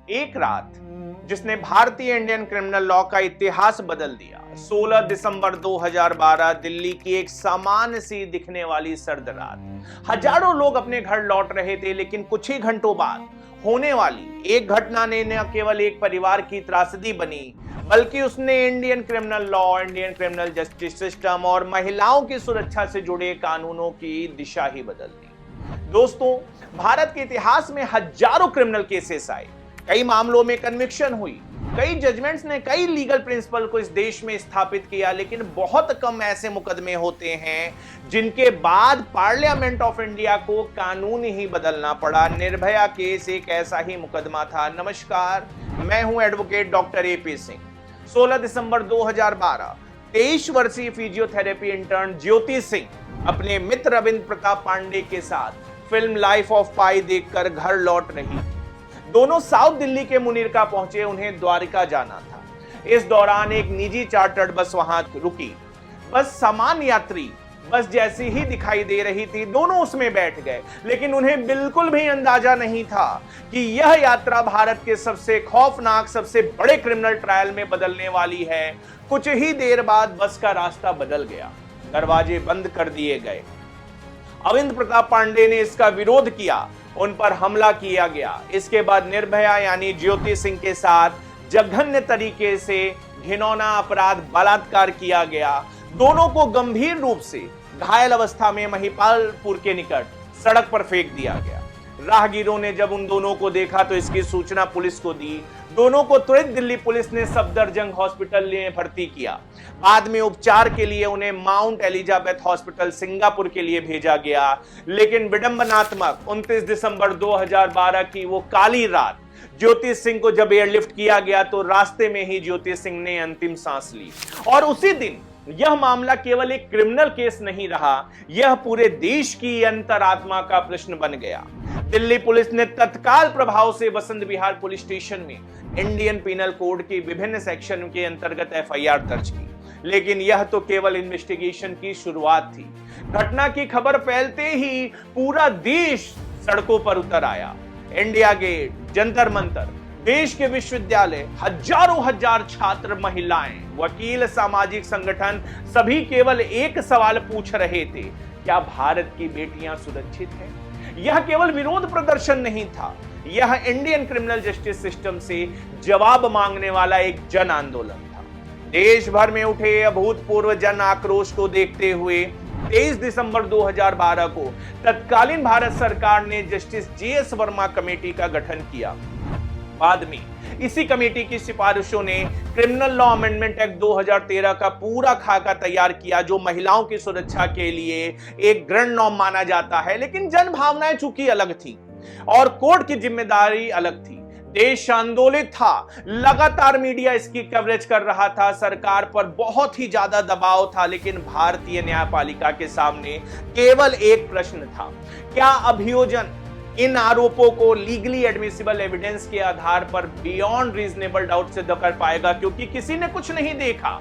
एक रात जिसने भारतीय इंडियन क्रिमिनल लॉ का इतिहास बदल दिया। 16 दिसंबर 2012 दिल्ली की एक सामान्य सी दिखने वाली सर्द रात। हजारों लोग अपने घर लौट रहे थे, लेकिन कुछ ही घंटों बाद होने वाली एक घटना ने न केवल एक परिवार की त्रासदी बनी, बल्कि उसने Indian criminal law, Indian criminal justice system और महिलाओं की सुरक्षा से जुड़े कानूनों की दिशा ही बदल दी। दोस्तों, भारत के इतिहास में हजारों क्रिमिनल केसेस आए, कई मामलों में कन्विक्शन हुई, कई जजमेंट्स ने कई लीगल प्रिंसिपल को इस देश में स्थापित किया, लेकिन बहुत कम ऐसे मुकदमे होते हैं जिनके बाद पार्लियामेंट ऑफ इंडिया को कानून ही बदलना पड़ा। निर्भया केस एक ऐसा ही मुकदमा था। नमस्कार, मैं हूं एडवोकेट डॉक्टर AP सिंह। 16 दिसंबर 2012 23 वर्षीय फिजियोथेरेपी इंटर्न ज्योति सिंह अपने मित्र अविंद प्रताप पांडे के साथ फिल्म लाइफ ऑफ पाई देखकर घर लौट रही। दोनों साउथ दिल्ली के मुनीरका पहुंचे, उन्हें द्वारका जाना था। इस दौरान एक निजी चार्टर्ड बस वहां रुकी। बस सामान्य यात्री बस जैसी ही दिखाई दे रही थी, दोनों उसमें बैठ गए, लेकिन उन्हें बिल्कुल भी अंदाजा नहीं था कि यह यात्रा भारत के सबसे खौफनाक, सबसे बड़े क्रिमिनल ट्रायल में बदलने वाली है। कुछ ही देर बाद बस का रास्ता बदल गया, दरवाजे बंद कर दिए गए। अविंद प्रताप पांडे ने इसका विरोध किया, उन पर हमला किया गया। इसके बाद निर्भया यानी ज्योति सिंह के साथ जघन्य तरीके से घिनौना अपराध बलात्कार किया गया। दोनों को गंभीर रूप से घायल अवस्था में महिपालपुर के निकट सड़क पर फेंक दिया गया। राहगीरों ने जब उन दोनों को देखा तो इसकी सूचना पुलिस को दी। दोनों को तुरंत दिल्ली पुलिस ने सफदरजंग हॉस्पिटल में भर्ती किया। बाद में उपचार के लिए उन्हें माउंट एलिजाबेथ हॉस्पिटल सिंगापुर के लिए भेजा गया। लेकिन विडंबनात्मक 29 दिसंबर 2012 की वो काली रात ज्योति सिंह को जब एयरलिफ्ट किया गया तो रास्ते में ही ज्योति सिंह ने अंतिम सांस ली। और उसी दिन यह मामला केवल एक क्रिमिनल केस नहीं रहा, यह पूरे देश की अंतरात्मा का प्रश्न बन गया। दिल्ली पुलिस ने तत्काल प्रभाव से वसंत विहार पुलिस स्टेशन में इंडियन पिनल कोड की विभिन्न सेक्शन के अंतर्गत FIR दर्ज की। लेकिन यह तो केवल इन्वेस्टिगेशन की शुरुआत थी। घटना की खबर फैलते ही पूरा देश सड़कों पर उतर आया। इंडिया गेट, जंतर मंतर, देश के विश्वविद्यालय, हजारों हजार छात्र, महिलाएं, वकील, सामाजिक संगठन सभी केवल एक सवाल पूछ रहे थे, क्या भारत की बेटियां सुरक्षित हैं? यह केवल विरोध प्रदर्शन नहीं था, यह इंडियन क्रिमिनल जस्टिस सिस्टम से जवाब मांगने वाला एक जन आंदोलन था। देश भर में उठे अभूतपूर्व जन आक्रोश को देखते हुए 23 दिसंबर 2012 को तत्कालीन भारत सरकार ने जस्टिस JS वर्मा कमेटी का गठन किया। बाद में इसी कमेटी की सिफारिशों ने क्रिमिनल लॉ अमेंडमेंट एक्ट 2013 का पूरा खाका तैयार किया, जो महिलाओं की सुरक्षा के लिए एक ग्रैंड नॉर्म माना जाता है। लेकिन जन भावनाएं चूंकि अलग थी और कोर्ट की जिम्मेदारी अलग थी। देश आंदोलित था, लगातार मीडिया इसकी कवरेज कर रहा था, सरकार पर बहुत ही ज्यादा दबाव था, लेकिन भारतीय न्यायपालिका के सामने केवल एक प्रश्न था, क्या अभियोजन इन आरोपों को लीगली एडमिसिबल एविडेंस के आधार पर बियॉन्ड रीजनेबल डाउट सिद्ध कर पाएगा, क्योंकि किसी ने कुछ नहीं देखा।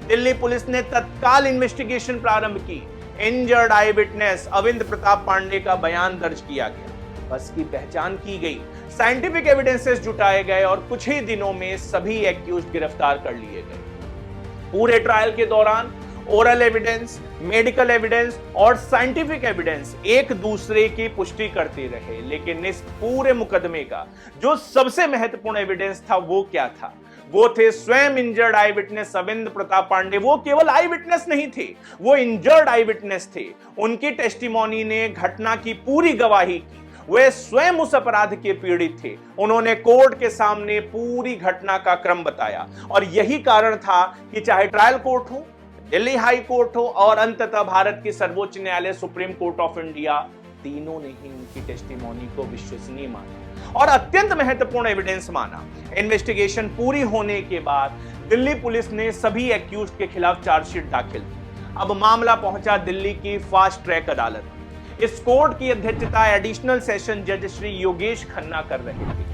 दिल्ली पुलिस ने तत्काल इन्वेस्टिगेशन प्रारंभ की। Injured eyewitness Avind Pratap Pandey का बयान दर्ज किया गया, बस की पहचान की गई, साइंटिफिक एविडेंसेस जुटाए गए और कुछ ही दिनों में सभी एक्यूज्ड गिरफ्तार कर लिए गए। पूरे ट्रायल के दौरान ओरल एविडेंस, मेडिकल एविडेंस और साइंटिफिक एविडेंस एक दूसरे की पुष्टि करते रहे। लेकिन इस पूरे मुकदमे का जो सबसे महत्वपूर्ण एविडेंस था वो क्या था? वो थे स्वयं injured eyewitness Avind Pratap Pandey. वो केवल आई विटनेस नहीं थे, वो इंजर्ड आई विटनेस थे। उनकी टेस्टिमोनी ने घटना की पूरी गवाही की। वे स्वयं उस अपराध के पीड़ित थे। उन्होंने कोर्ट के सामने पूरी घटना का क्रम बताया और यही कारण था कि चाहे ट्रायल कोर्ट हो, दिल्ली हाई कोर्ट हो और अंततः भारत की सर्वोच्च न्यायालय सुप्रीम कोर्ट ऑफ इंडिया, तीनों ने ही उनकी टेस्टिमोनी को विश्वसनीय माना और अत्यंत महत्वपूर्ण एविडेंस माना। इन्वेस्टिगेशन पूरी होने के बाद दिल्ली पुलिस ने सभी एक्यूज्ड के खिलाफ चार्जशीट दाखिल की। अब मामला पहुंचा दिल्ली की फास्ट ट्रैक अदालत में। इस कोर्ट की अध्यक्षता एडिशनल सेशन जज श्री योगेश खन्ना कर रहे थे।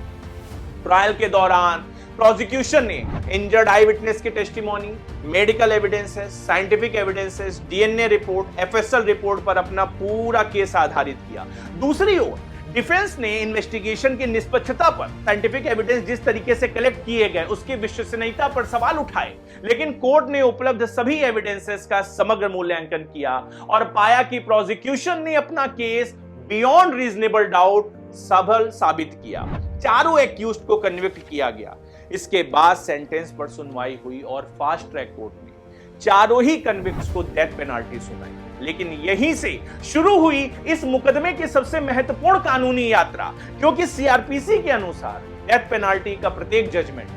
ट्रायल के दौरान प्रोसिक्यूशन ने इंजर्ड आई विटनेस की testimony, medical evidences, scientific evidences, DNA report, FSL report पर अपना पूरा केस आधारित किया। दूसरी ओर डिफेंस ने इन्वेस्टिगेशन की निष्पक्षता पर, साइंटिफिक एविडेंस जिस तरीके से कलेक्ट किए गए उसकी विश्वसनीयता पर सवाल उठाए, लेकिन कोर्ट ने उपलब्ध सभी एविडेंसेस का समग्र मूल्यांकन किया और पाया कि प्रोसिक्यूशन ने अपना केस बियॉन्ड रीजनेबल डाउट सफल साबित किया। चारों एक्यूज्ड को कन्विक्ट किया गया। इसके बाद सेंटेंस पर सुनवाई हुई और फास्ट ट्रैक कोर्ट ने चारों ही कन्विक्ट्स को डेथ पेनाल्टी सुनाई। लेकिन यहीं से शुरू हुई इस मुकदमे की सबसे महत्वपूर्ण कानूनी यात्रा, क्योंकि सीआरपीसी के अनुसार डेथ पेनाल्टी का प्रत्येक जजमेंट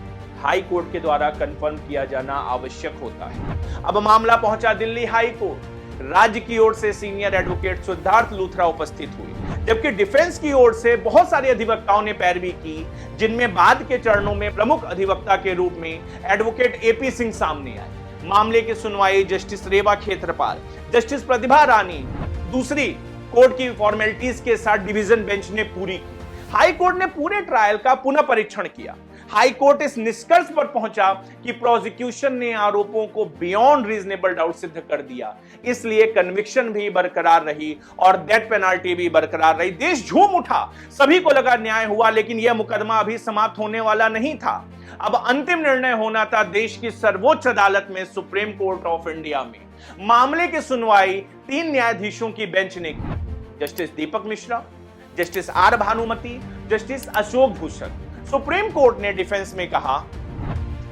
हाई कोर्ट के द्वारा कंफर्म किया जाना आवश्यक होता है। अब मामला पहुंचा दिल्ली हाई कोर्ट। राज्य की ओर से सीनियर एडवोकेट सिद्धार्थ लूथरा उपस्थित हुई, जबकि डिफेंस की ओर से बहुत सारे अधिवक्ताओं ने पैरवी की, जिनमें बाद के चरणों में प्रमुख अधिवक्ता के रूप में एडवोकेट एपी सिंह सामने आए। मामले की सुनवाई जस्टिस रेवा खेत्रपाल, जस्टिस प्रतिभा रानी दूसरी कोर्ट की फॉर्मेलिटीज के साथ डिवीजन बेंच ने पूरी की। हाई कोर्ट ने पूरे ट्रायल का पुनः परीक्षण किया। हाई कोर्ट इस निष्कर्ष पर पहुंचा कि प्रोसिक्यूशन ने आरोपों को बियॉन्ड रीजनेबल डाउट सिद्ध कर दिया, इसलिए कन्विक्शन भी बरकरार रही और डेथ पेनाल्टी भी बरकरार रही। देश झूम उठा, सभी को लगा न्याय हुआ, लेकिन यह मुकदमा अभी समाप्त होने वाला नहीं था। अब अंतिम निर्णय होना था देश की सर्वोच्च अदालत में, सुप्रीम कोर्ट ऑफ इंडिया में। मामले की सुनवाई 3 न्यायाधीशों की बेंच ने की, justice Deepak Mishra, justice R Bhanumati, justice Ashok Bhushan. Supreme court ने डिफेंस में कहा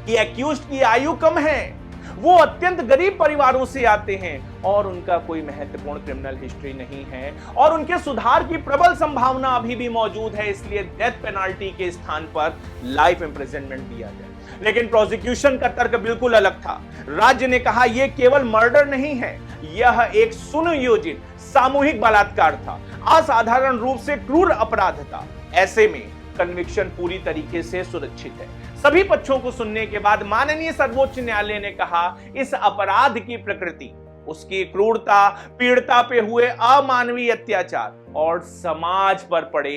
कि एक्यूज्ड की आयु कम है, वो अत्यंत गरीब परिवारों से आते हैं और उनका कोई महत्वपूर्ण क्रिमिनल हिस्ट्री नहीं है और उनके सुधार की प्रबल संभावना अभी भी मौजूद है, इसलिए डेथ पेनाल्टी के स्थान पर लाइफ इम्प्रिजनमेंट दिया जाए। लेकिन प्रोसिक्यूशन का तर्क बिल्कुल अलग था। राज्य ने कहा यह केवल मर्डर नहीं है, यह एक सुनियोजित सामूहिक बलात्कार था, असाधारण रूप से क्रूर अपराध था। ऐसे में कन्विक्शन पूरी तरीके से सुरक्षित है। सभी पक्षों को सुनने के बाद माननीय सर्वोच्च न्यायालय ने कहा इस अपराध की प्रकृति, उसकी क्रूरता, पीड़िता पे हुए अमानवीय अत्याचार और समाज पर पड़े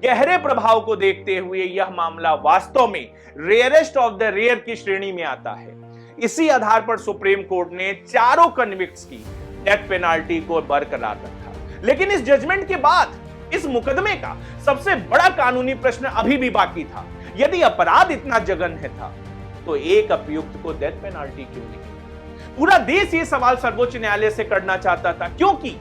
गहरे प्रभाव को देखते हुए यह मामला वास्तव में रेयरेस्ट ऑफ द रेयर की श्रेणी में आता है। इसी आधार पर सुप्रीम कोर्ट ने चारों कन्विक्ट्स की डेथ पेनाल्टी को बरकरार रखा। लेकिन इस जजमेंट के बाद इस मुकदमे का सबसे बड़ा कानूनी प्रश्न अभी भी बाकी था। यदि अपराध इतना जघन्य था तो एक अभियुक्त को डेथ पेनाल्टी क्यों नहीं? पूरा देश ये सवाल सर्वोच्च न्यायालय से करना चाहता था, क्योंकि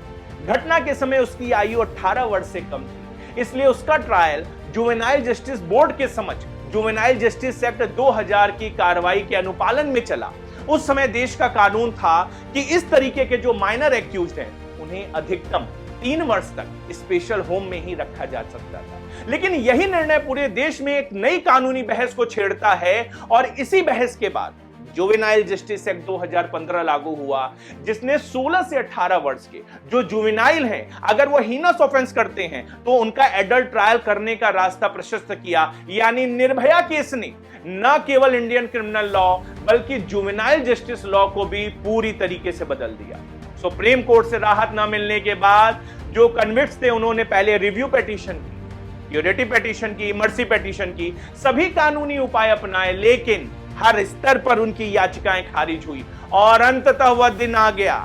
घटना के समय उसकी आयु 18 वर्ष से कम थी। इसलिए उसका ट्रायल जुवेनाइल जस्टिस बोर्ड के समक्ष जुवेनाइल जस्टिस एक्ट 2000 की कार्रवाई के अनुपालन में चला। उस समय देश का कानून था कि इस तरीके के जो माइनर एक्यूज्ड हैं उन्हें अधिकतम 3 वर्ष तक स्पेशल होम में ही रखा जा सकता था। लेकिन यही निर्णय पूरे देश में एक नई कानूनी बहस को छेड़ता है और इसी बहस के बाद जुवेनाइल जस्टिस एक्ट 2015 लागू हुआ, जिसने 16 से 18 वर्ष के जो जुवेनाइल हैं, अगर वो हीनस ऑफेंस करते हैं तो उनका एडल्ट ट्रायल करने का रास्ता प्रशस्त किया। यानी निर्भया केस ने न केवल इंडियन क्रिमिनल लॉ बल्कि जुवेनाइल जस्टिस लॉ को भी पूरी तरीके से बदल दिया। सुप्रीम कोर्ट से राहत न मिलने के बाद जो कन्विक्ट्स थे उन्होंने पहले रिव्यू पिटीशन की, प्योरिटी पिटीशन की, मर्सी पिटीशन की, सभी कानूनी उपाय अपनाए, लेकिन हर स्तर पर उनकी याचिकाएं खारिज हुई और अंततः वह दिन आ गया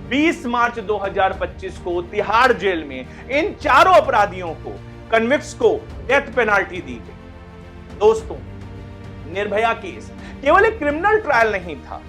20 मार्च 2025 को तिहाड़ जेल में इन चारों अपराधियों को, कन्विक्ट्स को डेथ पेनाल्टी दी गई। दोस्तों, निर्भया केस केवल एक क्रिमिनल ट्रायल नहीं था,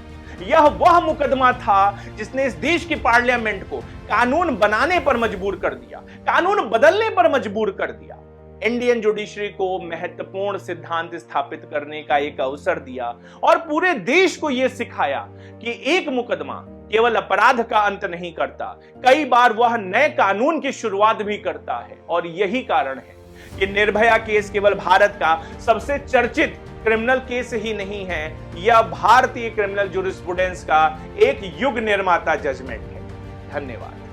यह वह मुकदमा था जिसने इस देश की पार्लियामेंट को कानून बनाने पर मजबूर कर दिया, कानून बदलने पर मजबूर कर दिया, इंडियन जुडिशरी को महत्वपूर्ण सिद्धांत स्थापित करने का एक अवसर दिया और पूरे देश को यह सिखाया कि एक मुकदमा केवल अपराध का अंत नहीं करता, कई बार वह नए कानून की शुरुआत भी करता है। और यही कारण है कि निर्भया केस केवल भारत का सबसे चर्चित क्रिमिनल केस ही नहीं है, यह भारतीय क्रिमिनल जूरिस्प्रूडेंस का एक युग निर्माता जजमेंट है। धन्यवाद।